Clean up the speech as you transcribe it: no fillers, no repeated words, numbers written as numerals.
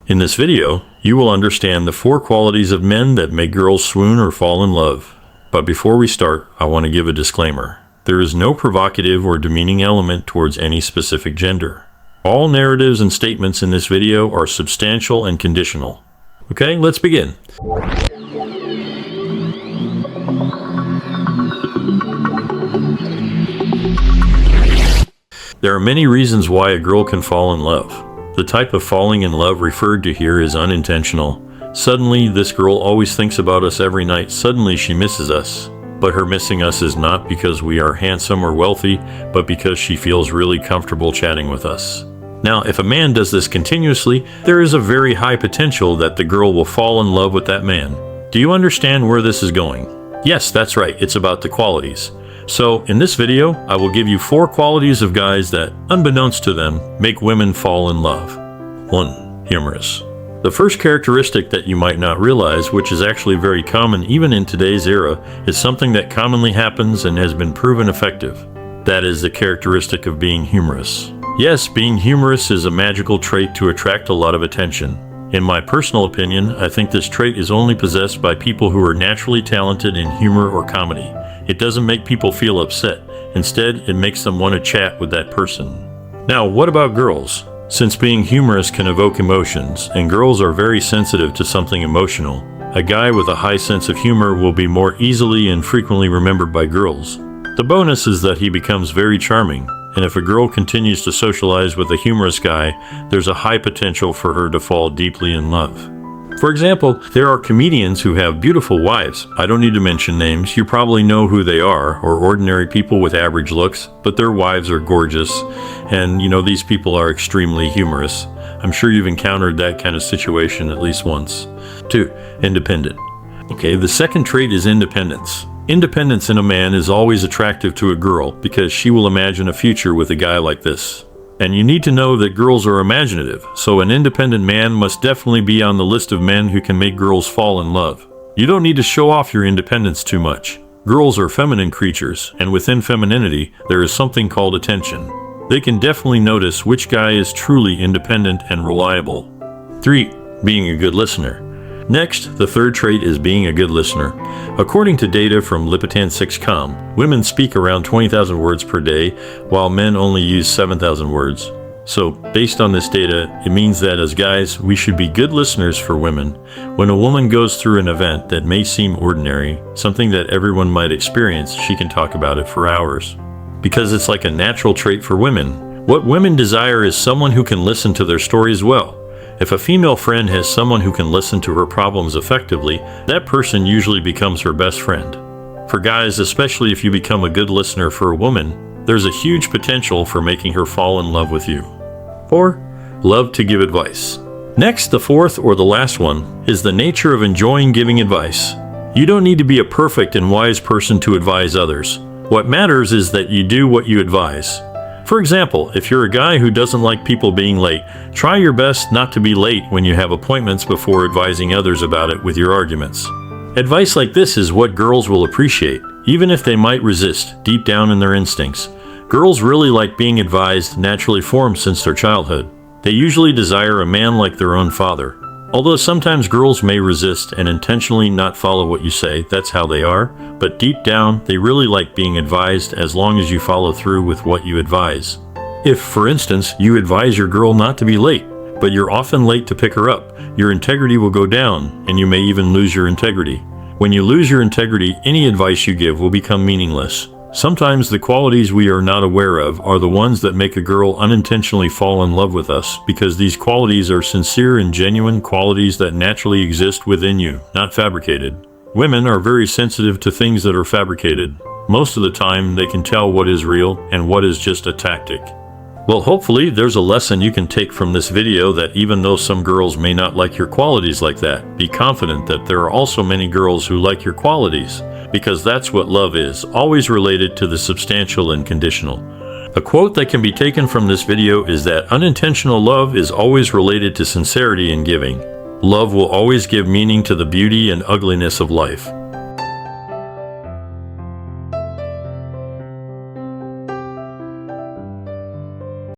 In this video, you will understand the 4 qualities of men that make girls swoon or fall in love. But before we start, I want to give a disclaimer. There is no provocative or demeaning element towards any specific gender. All narratives and statements in this video are substantial and conditional. Okay, let's begin. There are many reasons why a girl can fall in love. The type of falling in love referred to here is unintentional. Suddenly, this girl always thinks about us every night. Suddenly, she misses us. But her missing us is not because we are handsome or wealthy, but because she feels really comfortable chatting with us. Now, if a man does this continuously, there is a very high potential that the girl will fall in love with that man. Do you understand where this is going? Yes, that's right. It's about the qualities. So, in this video, I will give you 4 qualities of guys that, unbeknownst to them, make women fall in love. 1. Humorous. The first characteristic that you might not realize, which is actually very common even in today's era, is something that commonly happens and has been proven effective. That is the characteristic of being humorous. Yes, being humorous is a magical trait to attract a lot of attention. In my personal opinion, I think this trait is only possessed by people who are naturally talented in humor or comedy. It doesn't make people feel upset. Instead, it makes them want to chat with that person. Now, what about girls? Since being humorous can evoke emotions, and girls are very sensitive to something emotional, a guy with a high sense of humor will be more easily and frequently remembered by girls. The bonus is that he becomes very charming, and if a girl continues to socialize with a humorous guy, there's a high potential for her to fall deeply in love. For example, there are comedians who have beautiful wives. I don't need to mention names, you probably know who they are, or ordinary people with average looks, but their wives are gorgeous, and these people are extremely humorous. I'm sure you've encountered that kind of situation at least once. 2. Independent. Okay, the second trait is independence. Independence in a man is always attractive to a girl because she will imagine a future with a guy like this. And you need to know that girls are imaginative, so an independent man must definitely be on the list of men who can make girls fall in love. You don't need to show off your independence too much. Girls are feminine creatures, and within femininity, there is something called attention. They can definitely notice which guy is truly independent and reliable. 3. Being a good listener. Next, the third trait is being a good listener. According to data from Lipitan6.com, women speak around 20,000 words per day, while men only use 7,000 words. So, based on this data, it means that as guys, we should be good listeners for women. When a woman goes through an event that may seem ordinary, something that everyone might experience, she can talk about it for hours. Because it's like a natural trait for women. What women desire is someone who can listen to their stories well. If a female friend has someone who can listen to her problems effectively, that person usually becomes her best friend. For guys, especially if you become a good listener for a woman, there's a huge potential for making her fall in love with you. 4. Love to give advice. Next, the fourth or the last one, is the nature of enjoying giving advice. You don't need to be a perfect and wise person to advise others. What matters is that you do what you advise. For example, if you're a guy who doesn't like people being late, try your best not to be late when you have appointments before advising others about it with your arguments. Advice like this is what girls will appreciate, even if they might resist deep down in their instincts. Girls really like being advised, naturally formed since their childhood. They usually desire a man like their own father. Although sometimes girls may resist and intentionally not follow what you say, that's how they are, but deep down, they really like being advised as long as you follow through with what you advise. If, for instance, you advise your girl not to be late, but you're often late to pick her up, your integrity will go down, and you may even lose your integrity. When you lose your integrity, any advice you give will become meaningless. Sometimes the qualities we are not aware of are the ones that make a girl unintentionally fall in love with us, because these qualities are sincere and genuine qualities that naturally exist within you, not fabricated. Women are very sensitive to things that are fabricated. Most of the time, they can tell what is real and what is just a tactic. Well, hopefully there's a lesson you can take from this video, that even though some girls may not like your qualities like that, be confident that there are also many girls who like your qualities. Because that's what love is, always related to the substantial and conditional. A quote that can be taken from this video is that unintentional love is always related to sincerity in giving. Love will always give meaning to the beauty and ugliness of life.